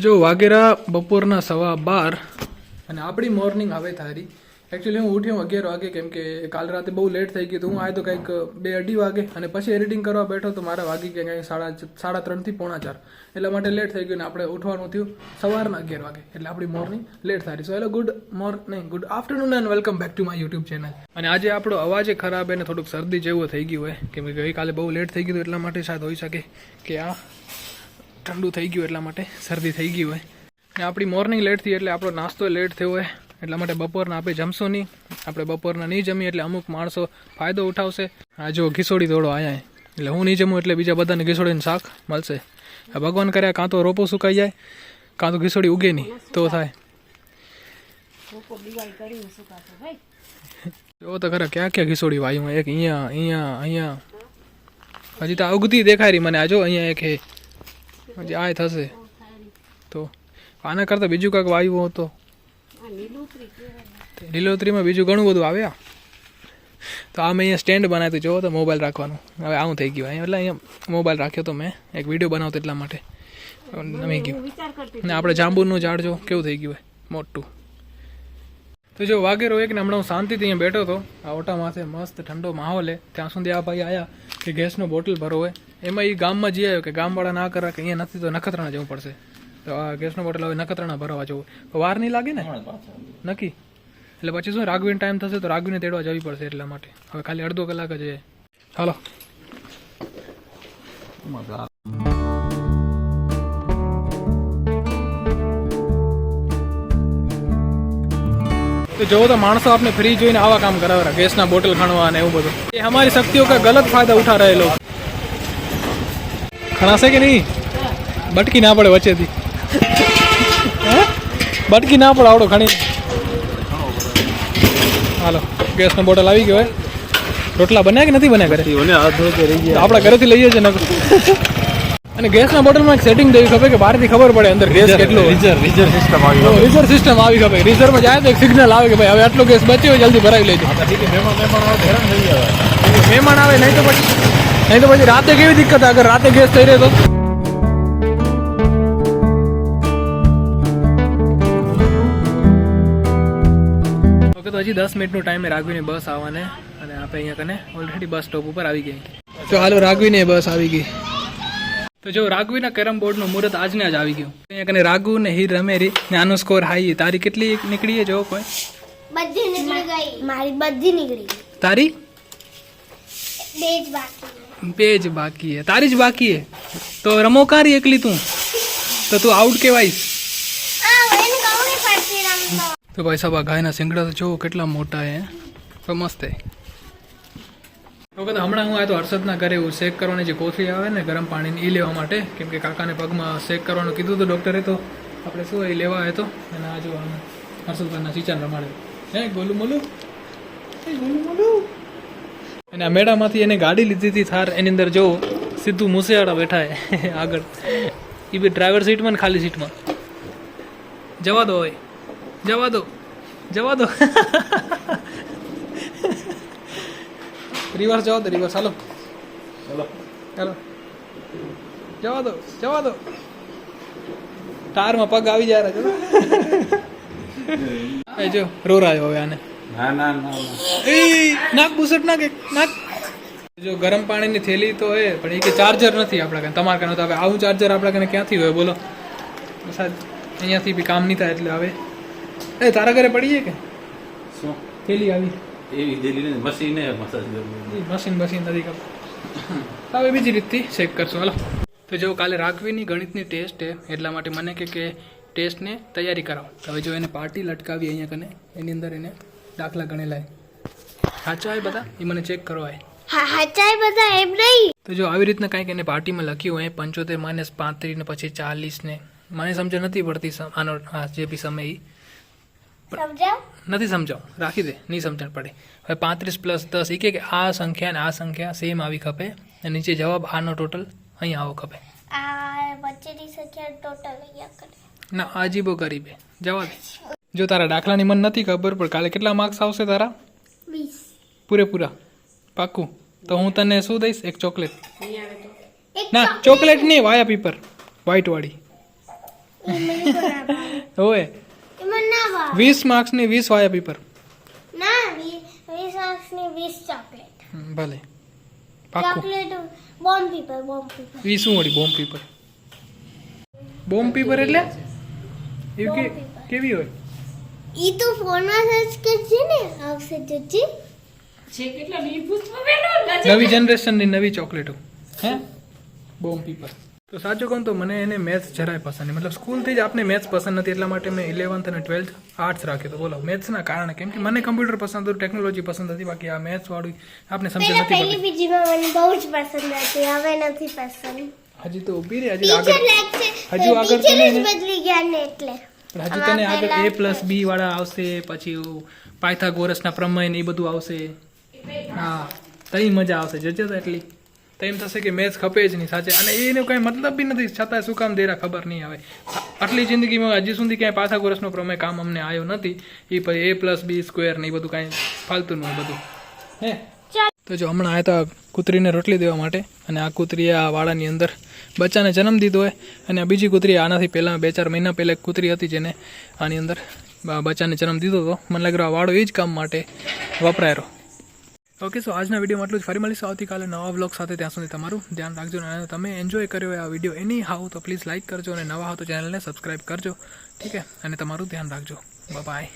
જો વાગેરા બપોરના 12:15 અને આપણી મોર્નિંગ આવે થારી. એકચ્યુઅલી હું ઉઠ્યો 11 વાગે, કેમ કે કાલ રાતે બહુ લેટ થઈ ગયું. તો હું આવ્યો તો કંઈક 2-2:30 વાગે, અને પછી એડિટિંગ કરવા બેઠો તો મારા વાગી ગયા કંઈક 3:30 થી 3:45. એટલા માટે લેટ થઈ ગયું ને આપણે ઉઠવાનું થયું સવારના 11 વાગે. એટલે આપણી મોર્નિંગ લેટ થાય. So hello, good morning, good afternoon and welcome back to my YouTube channel. અને આજે આપણો અવાજ ખરાબ અને થોડુંક શરદી જેવું થઈ ગયું હોય, કેમ કે ગઈકાલે બહુ લેટ થઈ ગયું એટલા માટે શાયદ હોઈ શકે કે આ ઠંડુ થઈ ગયું એટલા માટે શરદી થઈ ગઈ હોય. ને આપણી મોર્નિંગ લેટ થઈ એટલે આપણો નાસ્તો લેટ થયો હોય, એટલા માટે બપોરના આપણે જમશું નહીં. આપણે બપોરના નહીં જમીએ એટલે અમુક માણસો ફાયદો ઉઠાવશે. આ જો ખીચોડી દોડો આયા, એટલે હું નહીં જમું એટલે બીજા બધાને ખીચોડીનું શાક મળશે. ભગવાન કર્યા કાં તો રોપો સુકાઈ જાય, કાં તો ખીચોડી ઉગે નહીં તો થાય. જો તો ખરા ક્યાં ક્યાં ખીચોડી વાયું, એક અહીંયા અહીંયા અહીંયા, હજી તો ઉગતી દેખાય રહી મને. આ જો અહીંયા એક હે, હજી આ થશે. તો આના કરતાં બીજું કાંઈક વાયું હતો, લીલોતરીમાં બીજું ઘણું બધું આવ્યા. તો આ મેં અહીંયા સ્ટેન્ડ બનાવ્યું, જોવો તો મોબાઈલ રાખવાનું. હવે આવું થઈ ગયું અહીંયા, એટલે અહીંયા મોબાઈલ રાખ્યો તો મેં એક વિડીયો બનાવતો એટલા માટે નમી ગયું. ને આપણે જાંબુનું ઝાડ જો કેવું થઈ ગયું હોય મોટું. તો જો વાગેરો એક ને હમણાં હું શાંતિથી અહીંયા બેઠો હતો આ ઓટા માથે, મસ્ત ઠંડો માહોલ હે. ત્યાં સુધી આ ભાઈ આવ્યા કે ગેસનો બોટલ ભરો હોય. એમાં એ ગામમાં જઈ આવ્યો કે ગામવાળા ના કરે કે અહીંયા નથી તો નખત્રાણા જવું પડશે. તો આ ગેસનો બોટલ હવે નખત્રાણા ભરવા જવું, વાર નહીં લાગે ને નક્કી. એટલે પછી શું રાઘવીને ટાઈમ થશે તો રાઘવીને તેડવા જવી પડશે. એટલા માટે હવે ખાલી અડધો કલાક જ. હાલો તો જોવો તો માણસો આપણે ફ્રી જોઈને આવા કામ કરાવરા, ગેસના બોટલ ખાણવા અને એવું બધું. એ हमारी शक्तियों का गलत फायदा उठा रहे लोग. ખણાશે કે નહીં? બટકી ના પડે વચ્ચેથી, બટકી ના પડે આવડો ખણી. હાલો ગેસનો બોટલ આવી ગયો. રોટલા બન્યા કે નથી બન્યા ઘરે? આપણા ઘરેથી લઈએ છીએ. અને ગેસના બોટલમાં એક સેટિંગ દેવી ખબર કે બહારથી ખબર પડે અંદર ગેસ કેટલો. રિઝર્વ સિસ્ટમ આવી ખબર. રિઝર્વમાં જાય તો એક સિગ્નલ આવે કે ભાઈ હવે આટલો ગેસ બચ્યો હોય, જલ્દી ભરાવી લેજો. મહેમાન આવે નહીં તો પછી રાતે કેવી દિક્કત અગર રાતે ગેસ થઈ રહે તો. ઓકે, તો હજી 10 મિનિટનો ટાઈમ છે રાઘવીની બસ આવવાને, અને આપણે અહીંયા કને ઓલરેડી બસ સ્ટોપ ઉપર આવી ગઈ. તો હાલો રાઘવીની બસ આવી ગઈ. તો જો રાઘવીના કેરમ બોર્ડનું મુહૂર્ત આજને જ આવી ગયું. અહીંયા કને રાઘુ ને હીર રમેરી ને આનો સ્કોર હાઈ. તારી કેટલી નીકળી જો કોઈ? બધી નીકળી ગઈ. મારી બધી નીકળી ગઈ. તારી બે જ બાકી હે. તારી જ બાકી હે તો રમો કારી એકલી તું, તો તું આઉટ કહેવાઈશ. તો ભાઈ સાહેબ આ ગાયના સિંગડા તો જો કેટલા મોટા હે, તો મસ્ત હે. ઓકે, તો હમણાં હું આવ્યો તો હર્ષદના ઘરે હું શેક કરવાની જે કોથળી આવે ને ગરમ પાણીની એ લેવા માટે, કેમ કે કાકાને પગમાં શેક કરવાનું કીધું હતું ડૉક્ટરે. તો આપણે શું એ લેવા આવ્યો હતો. અને આ જો હર્ષદભાઈના સિંચાન રમાડે હે ગોલું મોલું, ગોલું મોલું. અને આ મેળામાંથી એને ગાડી લીધી હતી થાર, એની અંદર જો સીધું મૂસેવાળા બેઠા હે આગળ, એ બી ડ્રાઈવર સીટમાં ને ખાલી સીટમાં. જવા દો હવે, જવા દો, જવા દો. રિવર્સ જવા દો, રિવર્સ. હાલો ચાલો, જવા દો, જવા દો. ટારમાં પગ આવી જાય જો રો રહ્યો હવે આને. નાક બુસટ નાક નાક. જો ગરમ પાણીની થેલી તો હે, પણ એ કે ચાર્જર નથી આપણા કાને. તમારા કાને તો હવે આવું ચાર્જર આપણા કાને ક્યાંથી હોય બોલો? સાહેબ અહીંયાથી બી કામ નહીં થાય. એટલે હવે એ તારા ઘરે પડી જાય કે શું થેલી આવી? એવી થેલી નથી, મશીન નથી ખબર. હવે બીજી રીતથી ચેક કરશું. હાલો તો જો કાલે રાઘવીની ગણિતની ટેસ્ટ હે, એટલા માટે મને કે ટેસ્ટને તૈયારી કરાવો. હવે જો એને પાર્ટી લટકાવી અહીંયા કને, એની અંદર એને દાખલા ગણેલા સાચા હોય બધા, એ મને ચેક કરવા હોય. સાચા બધા એમ નહીં. તો જો આવી રીતના કાંઈક એને પાર્ટીમાં લખ્યું હોય 75 - 35 ને પછી 40 ને, મને સમજ નથી પડતી આનો હા જે બી સમય નથી સમજાવ, રાખી દે, નહીં સમજણ પડે. હવે 35 + 10 એ કે આ સંખ્યા ને આ સંખ્યા સેમ આવી ખપે, અને નીચે જવાબ આનો ટોટલ અહીંયા આવો ખપે. આ વચ્ચેની સંખ્યા ટોટલ અહીંયા કરે ના, આજીબો ગરીબ હે, જવા દે. જો તારા દાખલાની મને નથી ખબર, પણ કાલે કેટલા માર્ક્સ આવશે તારા? 20 પૂરેપૂરા પાક્કું? તો હું તને શું દઈશ? એક ચોકલેટ. ના ચોકલેટ નહીં, વાયા પેપર વ્હાઈટ વાળી. એ મને તો ના ભાવે ઓએ એ મને ના ભાવે 20 માર્ક્સની 20 વાયા પેપર ના 20 માર્ક્સની 20 ચોકલેટ ભલે પાક્કું ચોકલેટ બોમ્બ પેપર 20 શું વળી બોમ્બ પેપર એટલે એવું કે કેવી હોય ઈ તો ફોનમાં સર્ચ કરજે ને આવશે જોજે નવી જનરેશનની નવી ચોકલેટો હે બોમ્બ પેપર તો સાચું કહું તો મને એને મેથ્સ જરાય પસંદ નહીં મતલબ સ્કૂલથી જ આપણે મેથ્સ પસંદ નથી એટલા માટે મેં 11th અને 12th આર્ટ્સ રાખ્યો તો બોલો મેથ્સના કારણે કેમ કે મને કમ્પ્યુટર પસંદ હતું ટેકનોલોજી પસંદ હતી બાકી આ મેથ્સ વાળું આપણે સમજ પહેલા નથી પહેલી પડતી બીજીમાં મને બહુ જ પસંદ હતી હવે નથી પસંદ હજી તો ઊભી રહી હજી ટીચર આગળ લેક્ચર હજુ આગળ ટીચર તને જ બદલી ગયા ને એટલે પણ હજુ તને આગળ A+B વાળા આવશે પછી પાયથાગોરસના પ્રમેય ને એ બધું આવશે હા તઈ મજા આવશે જજે તો એટલી તો એમ થશે કે મેથ્સ ખપે જ નહીં સાચે અને એનો કાંઈ મતલબ બી નથી છતાં શું કામ દેરા ખબર નહીં આવે આટલી જિંદગીમાં હજી સુધી ક્યાંય પાયથાગોરસનો પ્રમેય કામ અમને આવ્યો નથી એ પછી A+B² ને એ બધું કાંઈ ફાલતું નહીં બધું હે તો જો હમણાં આવ્યા હતા કૂતરીને રોટલી દેવા માટે અને આ કૂતરીએ આ વાડાની અંદર બચ્ચાને જન્મ દીધો હોય અને આ બીજી કૂતરી આનાથી પહેલાં 2-4 મહિના પહેલાં એક કૂતરી હતી જેને આની અંદર બચ્ચાને જન્મ દીધો હતો મને લાગ્યો આ વાડો એ જ કામ માટે વપરાયેલો ઓકે સો આજના વિડીયોમાં આટલું જ ફરી મળીશું આવતીકાલે નવા વ્લોગ સાથે ત્યાં સુધી તમારું ધ્યાન રાખજો અને તમે એન્જોય કર્યો હોય આ વિડીયો એની હાવ તો પ્લીઝ લાઇક કરજો અને નવા હો તો ચેનલને સબસ્ક્રાઈબ કરજો ઠીક છે અને તમારું ધ્યાન રાખજો બાય